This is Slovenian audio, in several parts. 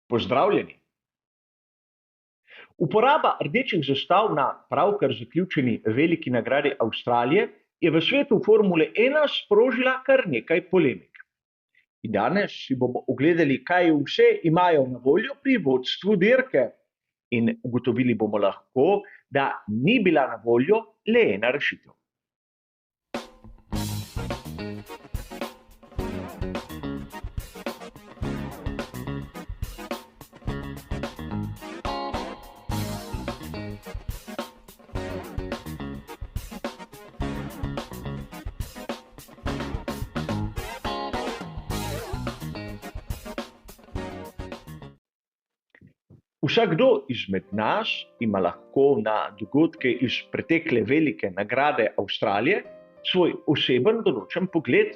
Pozdravljeni. Uporaba rdečih zastav na pravkar zaključeni veliki nagradi Avstralije je v svetu Formule 1 sprožila kar nekaj polemik. In danes si bomo ogledali, kaj vse imajo na voljo pri vodstvu dirke. In ugotovili bomo lahko, da ni bila na voljo le ena rešitev. Vsakdo izmed nas ima lahko na dogodke iz pretekle velike nagrade Avstralije svoj oseben določen pogled.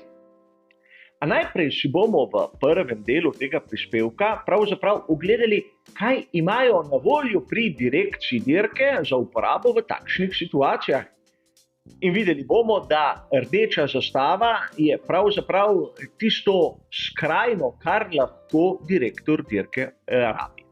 A najprej si bomo v prvem delu tega prispevka pravzaprav ogledali, kaj imajo na voljo pri direkciji dirke za uporabo v takšnih situacijah. In videli bomo, da rdeča zastava je pravzaprav tisto skrajno, kar lahko direktor dirke rabi.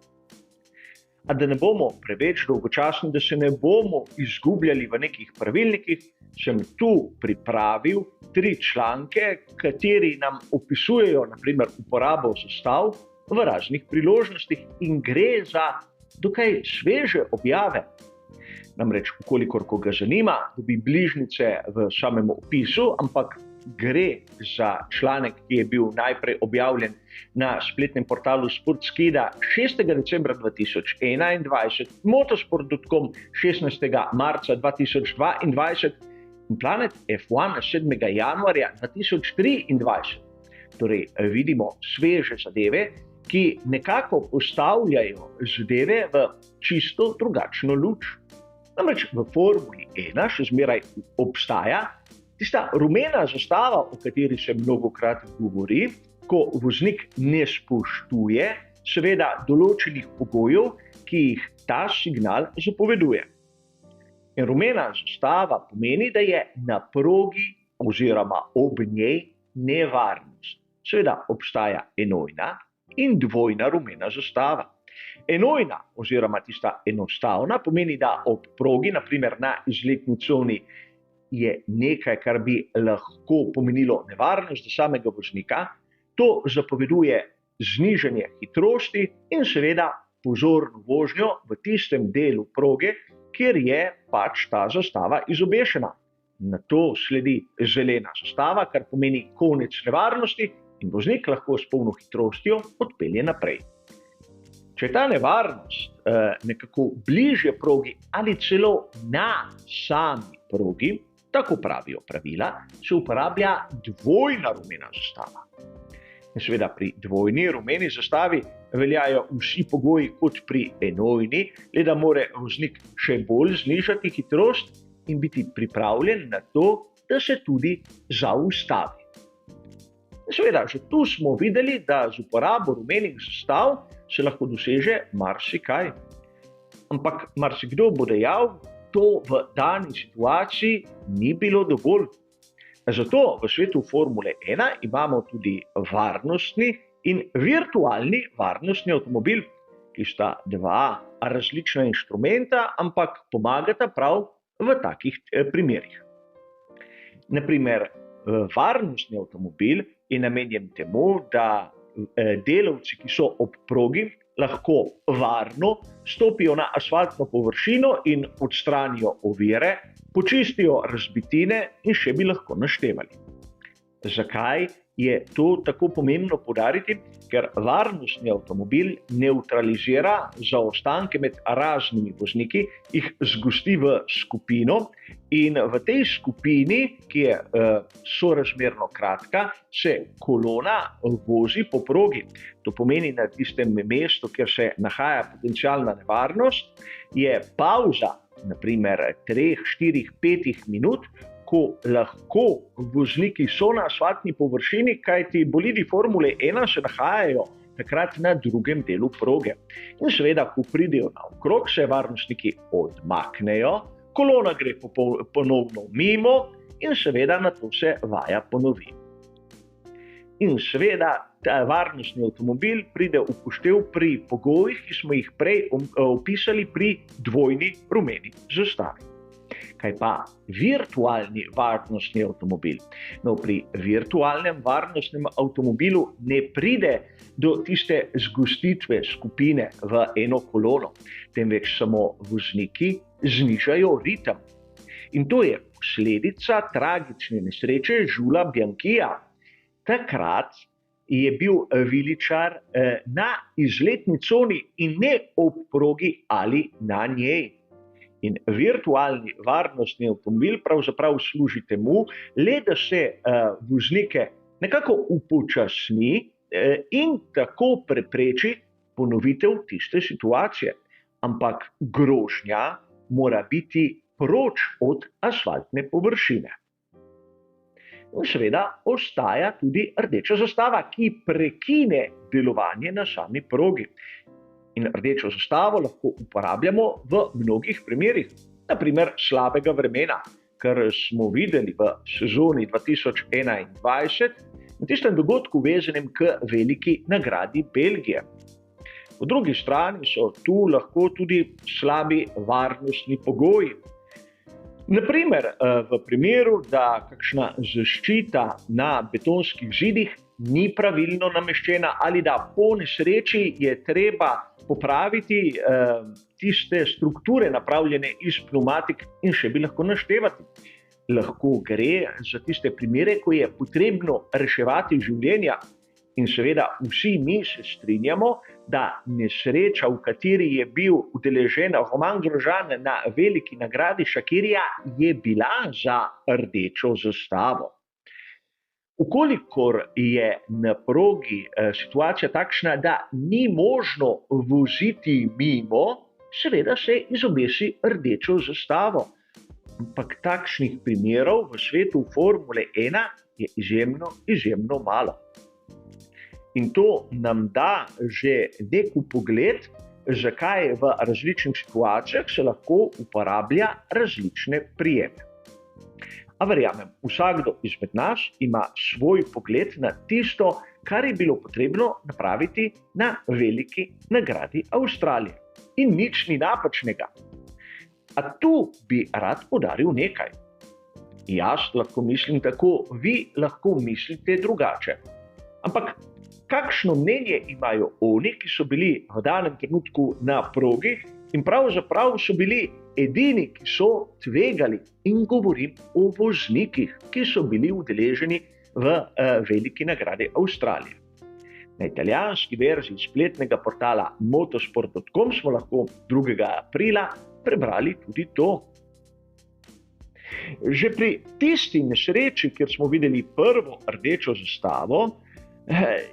A da ne bomo preveč dolgočasni, da se ne bomo izgubljali v nekih pravilnikih, sem tu pripravil 3 članke, kateri nam opisujejo na primer uporabo zastav v raznih priložnostih in gre za dokaj sveže objave. Namreč, ukolikor koga zanima, dobi bližnjice v samem opisu, ampak gre za članek, ki je bil najprej objavljen na spletnem portalu Sportskida 6. decembra 2021, motorsport.com 16. marca 2022 in Planet F1 7. januarja 2023. Torej, vidimo sveže zadeve, ki nekako postavljajo zadeve v čisto drugačno luč. Namreč v Formuli 1 še zmeraj obstaja tista rumena zastava, o kateri se mnogokrat govori, ko voznik ne spoštuje seveda določenih pogojev, ki jih ta signal zapoveduje. In rumena zastava pomeni, da je na progi oziroma ob njej nevarnost. Seveda obstaja enojna in dvojna rumena zastava. Enojna oziroma tista enostavna pomeni, da ob progi, na primer na izletni coni, je nekaj, kar bi lahko pomenilo nevarnost za samega voznika. To zapoveduje znižanje hitrosti in seveda pozorno vožnjo v tistem delu proge, kjer je pač ta zastava izobešena. Nato sledi zelena zastava, kar pomeni konec nevarnosti in voznik lahko s polno hitrostjo odpelje naprej. Če je ta nevarnost nekako bližje progi ali celo na sami progi, tako pravijo pravila, se uporablja dvojna rumena zastava. In seveda pri dvojni rumeni zastavi veljajo vsi pogoji kot pri enojni, le da mora voznik še bolj znižati hitrost in biti pripravljen na to, da se tudi zaustavi. In seveda, že tu smo videli, da z uporabo rumenih zastav se lahko doseže marsikaj. Ampak marsikdo bo dejal, to v dani situaciji ni bilo dovolj. Zato v svetu Formule 1 imamo tudi varnostni in virtualni varnostni avtomobil, ki sta 2 različna inštrumenta, ampak pomagata prav v takih primerih. Naprimer, varnostni avtomobil je namenjen temu, da delavci, ki so ob progi, lahko varno stopijo na asfaltno površino in odstranijo ovire, počistijo razbitine in še bi lahko naštevali. Zakaj je to tako pomembno poudariti? Ker varnostni avtomobil nevtralizira zaostanke med raznimi vozniki, jih zgosti v skupino in v tej skupini, ki je sorazmerno kratka, se kolona vozi po progi. To pomeni, na tistem mestu, kjer se nahaja potencialna nevarnost, je pauza, na primer 3, 4, 5 minut, ko lahko vozniki so na asfaltni površini, kajti bolidi Formule 1 se nahajajo takrat na drugem delu proge. In seveda, ko pridejo naokrog, se varnostniki odmaknejo, kolona gre ponovno mimo in seveda nato se vaja ponovi. In seveda ta varnostni avtomobil pride v poštev pri pogojih, ki smo jih prej opisali pri dvojni rumeni zastavi. Kaj pa virtualni varnostni avtomobil? No, pri virtualnem varnostnem avtomobilu ne pride do tiste zgostitve skupine v eno kolono, temveč samo vozniki znižajo ritem. In to je posledica tragične nesreče Žula Bianchija. Takrat je bil viličar na izletni coni in ne ob progi ali na njej. In virtualni varnostni avtomobil pravzaprav služi temu, le da se voznike nekako upočasni in tako prepreči ponovitev tiste situacije. Ampak grožnja mora biti proč od asfaltne površine. In seveda ostaja tudi rdeča zastava, ki prekine delovanje na sami progi. In rdečo zastavo lahko uporabljamo v mnogih primerih, naprimer slabega vremena, kar smo videli v sezoni 2021 na tistem dogodku vezanem k veliki nagradi Belgije. Po drugi strani so tu lahko tudi slabi varnostni pogoji. Naprimer, v primeru, da kakšna zaščita na betonskih zidih ni pravilno nameščena ali da po nesreči je treba popraviti tiste strukture napravljene iz pneumatik in še bi lahko naštevati. Lahko gre za tiste primere, ko je potrebno reševati življenja. In seveda vsi mi se strinjamo, da nesreča, v kateri je bil udeležen Romain Grosjean na veliki nagradi Shakirija, je bila za rdečo zastavo. Ukolikor je na progi situacija takšna, da ni možno voziti mimo, seveda se izobesi rdečo zastavo. Ampak takšnih primerov v svetu Formule 1 je izjemno malo. In to nam da že nek vpogled, zakaj v različnih situacijah se lahko uporablja različne prijeme. A verjamem, vsakdo izmed nas ima svoj pogled na tisto, kar je bilo potrebno napraviti na veliki nagradi Avstralije. In nič ni napačnega. A tu bi rad poudaril nekaj. Jaz lahko mislim tako, vi lahko mislite drugače. Ampak kakšno mnenje imajo oni, ki so bili v danem trenutku na progi in pravzaprav so bili edini, ki so tvegali, in govorim o voznikih, ki so bili udeleženi v veliki nagradi Avstralije. Na italijanski verziji spletnega portala motosport.com smo lahko 2. aprila prebrali tudi to. Že pri tisti nesreči, kjer smo videli prvo rdečo zastavo,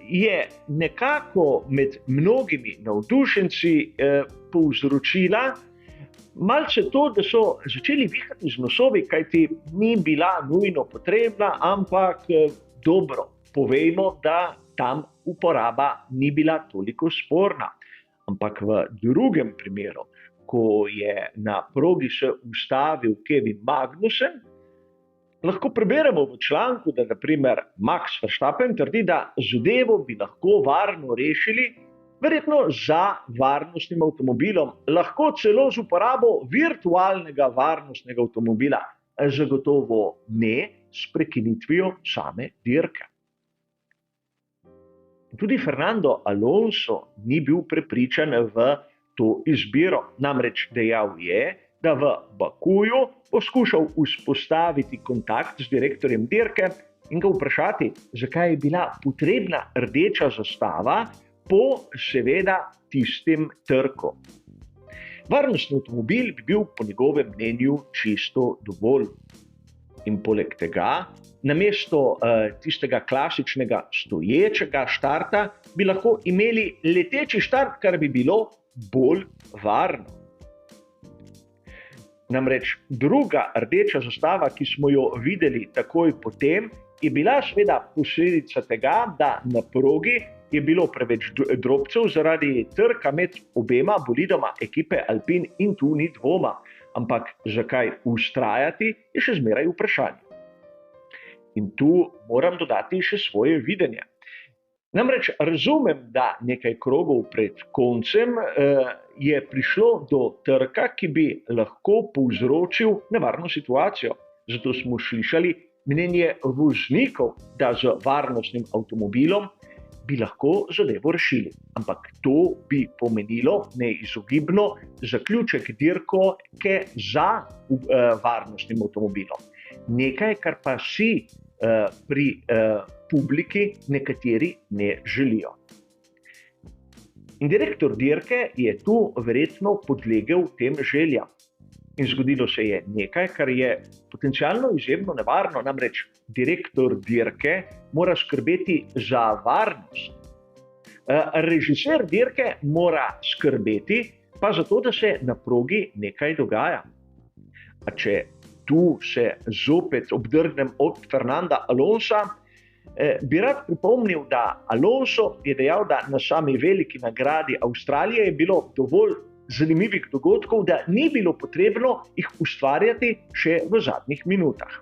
je nekako med mnogimi navdušenci povzročila malce to, da so začeli vihati z nosovi, kajti ni bila nujno potrebna, ampak dobro, povejmo, da tam uporaba ni bila toliko sporna. Ampak v drugem primeru, ko je na progi se ustavil Kevin Magnussen, lahko preberemo v članku, da naprimer Max Verstappen trdi, da zadevo bi lahko varno rešili, verjetno za varnostnim avtomobilom, lahko celo z uporabo virtualnega varnostnega avtomobila, zagotovo ne s prekinitvijo same dirke. Tudi Fernando Alonso ni bil prepričan v to izbiro, namreč dejal je, da v Bakuju poskušal vzpostaviti kontakt z direktorjem dirke in ga vprašati, zakaj je bila potrebna rdeča zastava po seveda tistem trku. Varnostni avtomobil bi bil po njegovem mnenju čisto dovolj. In poleg tega, namesto tistega klasičnega stoječega štarta, bi lahko imeli leteči štart, kar bi bilo bolj varno. Namreč druga rdeča zastava, ki smo jo videli takoj potem, je bila seveda posledica tega, da na progi je bilo preveč drobcev zaradi trka med obema bolidoma ekipe Alpine in tu ni dvoma. Ampak zakaj vztrajati, je še zmeraj vprašanje. In tu moram dodati še svoje videnje. Namreč razumem, da nekaj krogov pred koncem je prišlo do trka, ki bi lahko povzročil nevarno situacijo. Zato smo slišali mnenje voznikov, da z varnostnim avtomobilom bi lahko zadevo rešili. Ampak to bi pomenilo neizogibno zaključek dirke za varnostnim avtomobilom. Nekaj, kar pa si pri publiki nekateri ne želijo. In direktor dirke je tu verjetno podlegel tem željam. In zgodilo se je nekaj, kar je potencialno izjemno nevarno, namreč direktor dirke mora skrbeti za varnost. Režiser dirke mora skrbeti pa za to, da se na progi nekaj dogaja. A če tu se zopet obdrgnem od Fernanda Alonsa, bi rad pripomnil, da Alonso je dejal, da na sami veliki nagradi Avstralije je bilo dovolj zanimivih dogodkov, da ni bilo potrebno jih ustvarjati še v zadnjih minutah.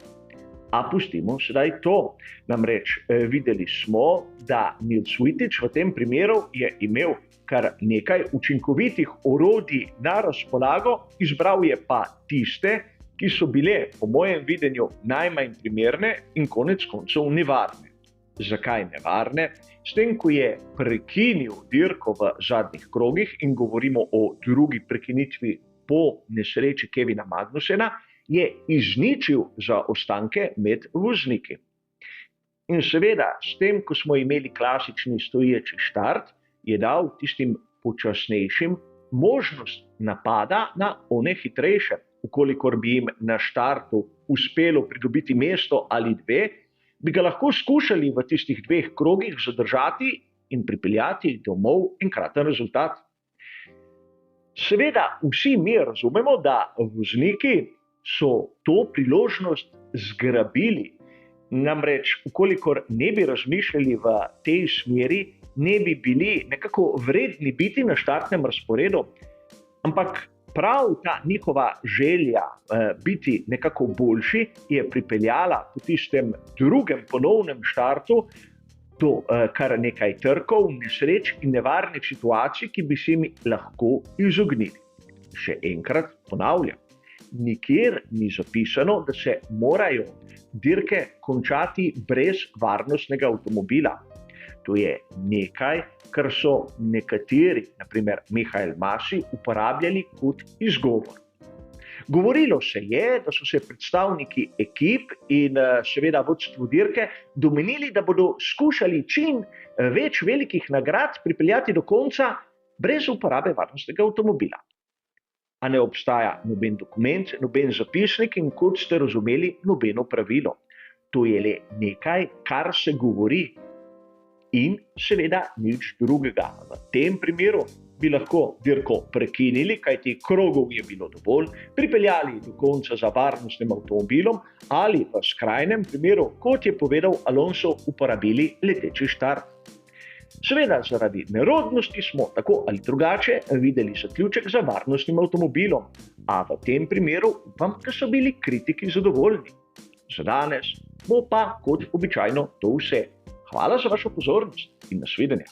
A pustimo sedaj to. Namreč videli smo, da Nils Vujtić v tem primeru je imel kar nekaj učinkovitih orodij na razpolago, izbral je pa tiste, ki so bile, po mojem videnju, najmanj primerne in konec koncev nevarne. Zakaj nevarne? S tem, ko je prekinil dirko v zadnjih krogih in govorimo o drugi prekinitvi po nesreči Kevina Magnusena, je izničil zaostanke med vozniki. In seveda, s tem, ko smo imeli klasični stoječi štart, je dal tistim počasnejšim možnost napada na one hitrejše. Ukolikor bi jim na štartu uspelo pridobiti mesto ali dve, bi ga lahko skušali v tistih 2 krogih zadržati in pripeljati domov enkraten rezultat. Seveda, vsi mi razumemo, da vozniki so to priložnost zgrabili. Namreč, ukolikor ne bi razmišljali v tej smeri, ne bi bili nekako vredni biti na štartnem razporedu, ampak prav ta njihova želja biti nekako boljši je pripeljala po tistem drugem ponovnem štartu do kar nekaj trkov, nesreč in nevarnih situacij, ki bi se jim lahko izognili. Še enkrat ponavljam, nikjer ni zapisano, da se morajo dirke končati brez varnostnega avtomobila. To je nekaj, kar so nekateri, naprimer Mihael Masi, uporabljali kot izgovor. Govorilo se je, da so se predstavniki ekip in seveda vodstvo dirke domenili, da bodo skušali čim več velikih nagrad pripeljati do konca brez uporabe varnostnega avtomobila. A ne obstaja noben dokument, noben zapisnik in, kot ste razumeli, nobeno pravilo. To je le nekaj, kar se govori. In seveda nič drugega. V tem primeru bi lahko dirko prekinili, kajti krogov je bilo dovolj, pripeljali do konca za varnostnim avtomobilom ali v skrajnem primeru, kot je povedal Alonso, uporabili leteči štart. Seveda, zaradi nerodnosti smo tako ali drugače videli zaključek za varnostnim avtomobilom, a v tem primeru upam, da so bili kritiki zadovoljni. Za danes bo pa kot običajno to vse. Hvala za vašo pozornost in nasvidenje.